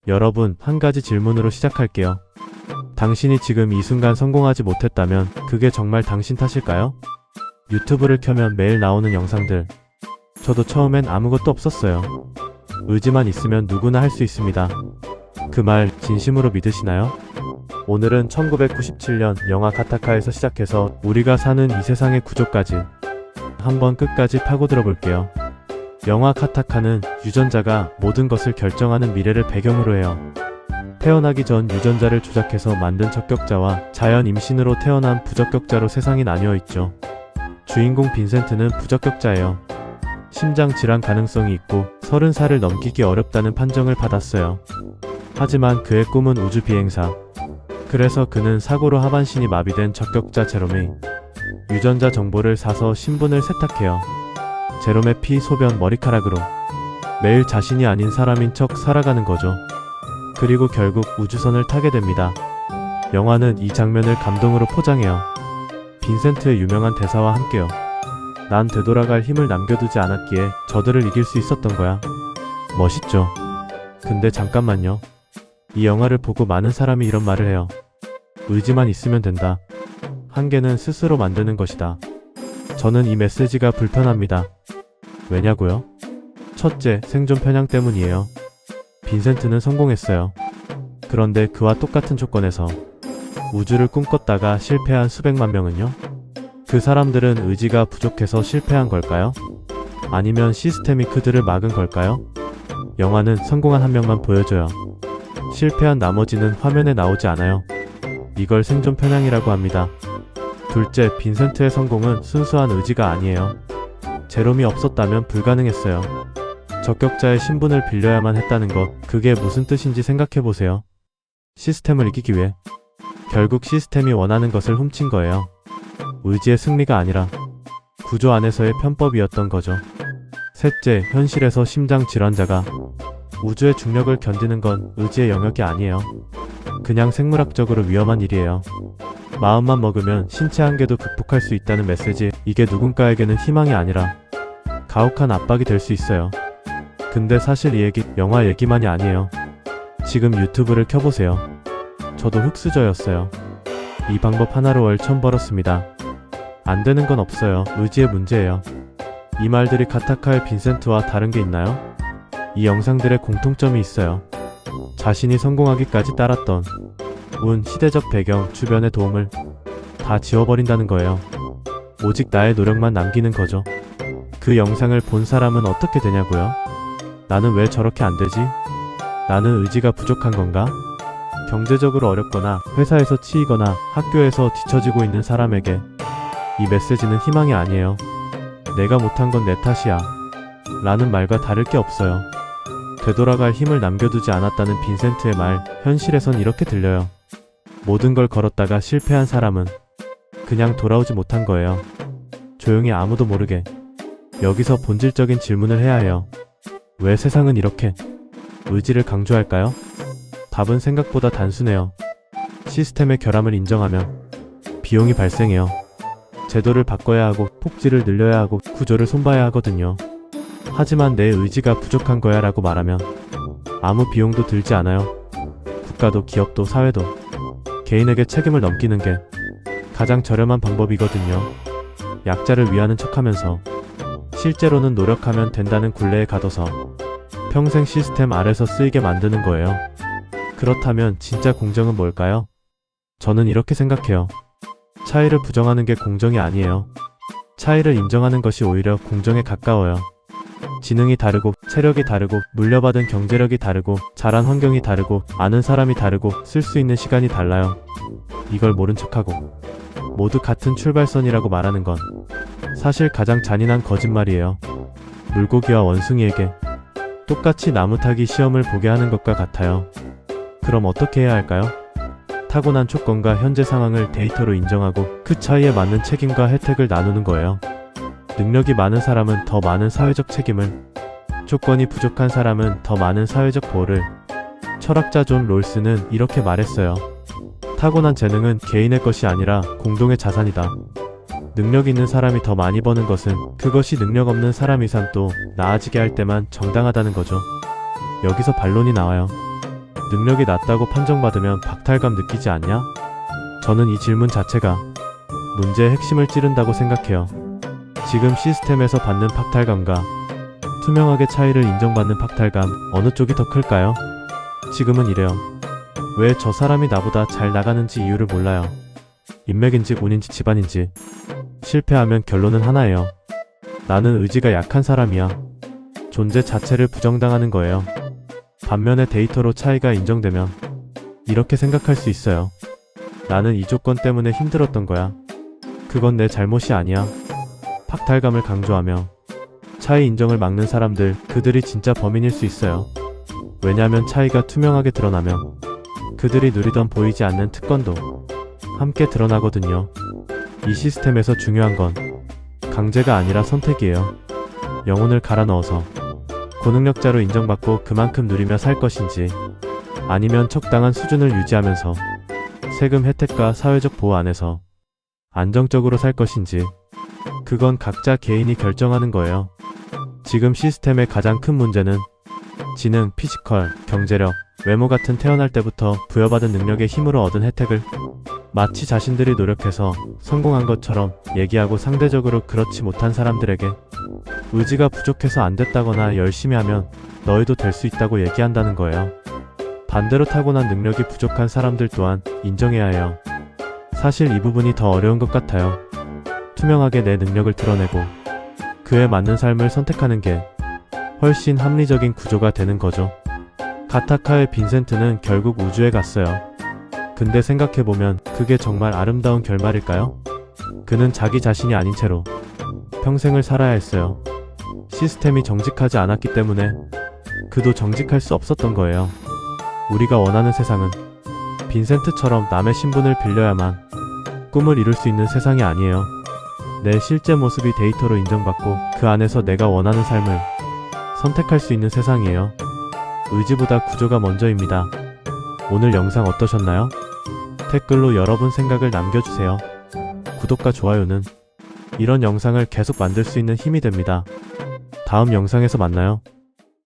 여러분, 한 가지 질문으로 시작할게요. 당신이 지금 이 순간 성공하지 못했다면 그게 정말 당신 탓일까요? 유튜브를 켜면 매일 나오는 영상들. 저도 처음엔 아무것도 없었어요. 의지만 있으면 누구나 할 수 있습니다. 그 말 진심으로 믿으시나요? 오늘은 1997년 영화 가타카에서 시작해서 우리가 사는 이 세상의 구조까지 한번 끝까지 파고들어 볼게요. 영화 가타카는 유전자가 모든 것을 결정하는 미래를 배경으로 해요. 태어나기 전 유전자를 조작해서 만든 적격자와 자연 임신으로 태어난 부적격자로 세상이 나뉘어 있죠. 주인공 빈센트는 부적격자예요. 심장 질환 가능성이 있고 30살을 넘기기 어렵다는 판정을 받았어요. 하지만 그의 꿈은 우주 비행사. 그래서 그는 사고로 하반신이 마비된 적격자 제롬이 유전자 정보를 사서 신분을 세탁해요. 제롬의 피, 소변, 머리카락으로 매일 자신이 아닌 사람인 척 살아가는 거죠. 그리고 결국 우주선을 타게 됩니다. 영화는 이 장면을 감동으로 포장해요. 빈센트의 유명한 대사와 함께요. 난 되돌아갈 힘을 남겨두지 않았기에 저들을 이길 수 있었던 거야. 멋있죠? 근데 잠깐만요. 이 영화를 보고 많은 사람이 이런 말을 해요. 의지만 있으면 된다. 한계는 스스로 만드는 것이다. 저는 이 메시지가 불편합니다. 왜냐고요? 첫째, 생존 편향 때문이에요. 빈센트는 성공했어요. 그런데 그와 똑같은 조건에서 우주를 꿈꿨다가 실패한 수백만 명은요? 그 사람들은 의지가 부족해서 실패한 걸까요? 아니면 시스템이 그들을 막은 걸까요? 영화는 성공한 한 명만 보여줘요. 실패한 나머지는 화면에 나오지 않아요. 이걸 생존 편향이라고 합니다. 둘째, 빈센트의 성공은 순수한 의지가 아니에요. 제롬이 없었다면 불가능했어요. 적격자의 신분을 빌려야만 했다는 것, 그게 무슨 뜻인지 생각해보세요. 시스템을 이기기 위해 결국 시스템이 원하는 것을 훔친 거예요. 의지의 승리가 아니라 구조 안에서의 편법이었던 거죠. 셋째, 현실에서 심장 질환자가 우주의 중력을 견디는 건 의지의 영역이 아니에요. 그냥 생물학적으로 위험한 일이에요. 마음만 먹으면 신체 한계도 극복할 수 있다는 메시지, 이게 누군가에게는 희망이 아니라 가혹한 압박이 될 수 있어요. 근데 사실 이 얘기, 영화 얘기만이 아니에요. 지금 유튜브를 켜보세요. 저도 흙수저였어요. 이 방법 하나로 월 처음 벌었습니다. 안 되는 건 없어요. 의지의 문제예요. 이 말들이 가타카의 빈센트와 다른 게 있나요? 이 영상들의 공통점이 있어요. 자신이 성공하기까지 따랐던 운, 시대적 배경, 주변의 도움을 다 지워버린다는 거예요. 오직 나의 노력만 남기는 거죠. 그 영상을 본 사람은 어떻게 되냐고요? 나는 왜 저렇게 안 되지? 나는 의지가 부족한 건가? 경제적으로 어렵거나 회사에서 치이거나 학교에서 뒤처지고 있는 사람에게 이 메시지는 희망이 아니에요. 내가 못한 건 내 탓이야 라는 말과 다를 게 없어요. 되돌아갈 힘을 남겨두지 않았다는 빈센트의 말, 현실에선 이렇게 들려요. 모든 걸 걸었다가 실패한 사람은 그냥 돌아오지 못한 거예요. 조용히 아무도 모르게. 여기서 본질적인 질문을 해야 해요. 왜 세상은 이렇게 의지를 강조할까요? 답은 생각보다 단순해요. 시스템의 결함을 인정하면 비용이 발생해요. 제도를 바꿔야 하고 폭지를 늘려야 하고 구조를 손봐야 하거든요. 하지만 내 의지가 부족한 거야 라고 말하면 아무 비용도 들지 않아요. 국가도 기업도 사회도 개인에게 책임을 넘기는 게 가장 저렴한 방법이거든요. 약자를 위하는 척하면서 실제로는 노력하면 된다는 굴레에 가둬서 평생 시스템 아래서 쓰이게 만드는 거예요. 그렇다면 진짜 공정은 뭘까요? 저는 이렇게 생각해요. 차이를 부정하는 게 공정이 아니에요. 차이를 인정하는 것이 오히려 공정에 가까워요. 지능이 다르고 체력이 다르고 물려받은 경제력이 다르고 자란 환경이 다르고 아는 사람이 다르고 쓸 수 있는 시간이 달라요. 이걸 모른 척하고 모두 같은 출발선이라고 말하는 건 사실 가장 잔인한 거짓말이에요. 물고기와 원숭이에게 똑같이 나무 타기 시험을 보게 하는 것과 같아요. 그럼 어떻게 해야 할까요? 타고난 조건과 현재 상황을 데이터로 인정하고 그 차이에 맞는 책임과 혜택을 나누는 거예요. 능력이 많은 사람은 더 많은 사회적 책임을, 조건이 부족한 사람은 더 많은 사회적 보호를. 철학자 존 롤스는 이렇게 말했어요. 타고난 재능은 개인의 것이 아니라 공동의 자산이다. 능력 있는 사람이 더 많이 버는 것은 그것이 능력 없는 사람 이상 또 나아지게 할 때만 정당하다는 거죠. 여기서 반론이 나와요. 능력이 낮다고 판정받으면 박탈감 느끼지 않냐? 저는 이 질문 자체가 문제의 핵심을 찌른다고 생각해요. 지금 시스템에서 받는 박탈감과 투명하게 차이를 인정받는 박탈감, 어느 쪽이 더 클까요? 지금은 이래요. 왜 저 사람이 나보다 잘 나가는지 이유를 몰라요. 인맥인지 운인지 집안인지. 실패하면 결론은 하나예요. 나는 의지가 약한 사람이야. 존재 자체를 부정당하는 거예요. 반면에 데이터로 차이가 인정되면 이렇게 생각할 수 있어요. 나는 이 조건 때문에 힘들었던 거야. 그건 내 잘못이 아니야. 박탈감을 강조하며 차이 인정을 막는 사람들, 그들이 진짜 범인일 수 있어요. 왜냐면 차이가 투명하게 드러나면 그들이 누리던 보이지 않는 특권도 함께 드러나거든요. 이 시스템에서 중요한 건 강제가 아니라 선택이에요. 영혼을 갈아 넣어서 고능력자로 인정받고 그만큼 누리며 살 것인지, 아니면 적당한 수준을 유지하면서 세금 혜택과 사회적 보호 안에서 안정적으로 살 것인지, 그건 각자 개인이 결정하는 거예요. 지금 시스템의 가장 큰 문제는 지능, 피지컬, 경제력, 외모 같은 태어날 때부터 부여받은 능력의 힘으로 얻은 혜택을 마치 자신들이 노력해서 성공한 것처럼 얘기하고, 상대적으로 그렇지 못한 사람들에게 의지가 부족해서 안 됐다거나 열심히 하면 너희도 될 수 있다고 얘기한다는 거예요. 반대로 타고난 능력이 부족한 사람들 또한 인정해야 해요. 사실 이 부분이 더 어려운 것 같아요. 투명하게 내 능력을 드러내고 그에 맞는 삶을 선택하는 게 훨씬 합리적인 구조가 되는 거죠. 가타카의 빈센트는 결국 우주에 갔어요. 근데 생각해보면 그게 정말 아름다운 결말일까요? 그는 자기 자신이 아닌 채로 평생을 살아야 했어요. 시스템이 정직하지 않았기 때문에 그도 정직할 수 없었던 거예요. 우리가 원하는 세상은 빈센트처럼 남의 신분을 빌려야만 꿈을 이룰 수 있는 세상이 아니에요. 내 실제 모습이 데이터로 인정받고 그 안에서 내가 원하는 삶을 선택할 수 있는 세상이에요. 의지보다 구조가 먼저입니다. 오늘 영상 어떠셨나요? 댓글로 여러분 생각을 남겨주세요. 구독과 좋아요는 이런 영상을 계속 만들 수 있는 힘이 됩니다. 다음 영상에서 만나요.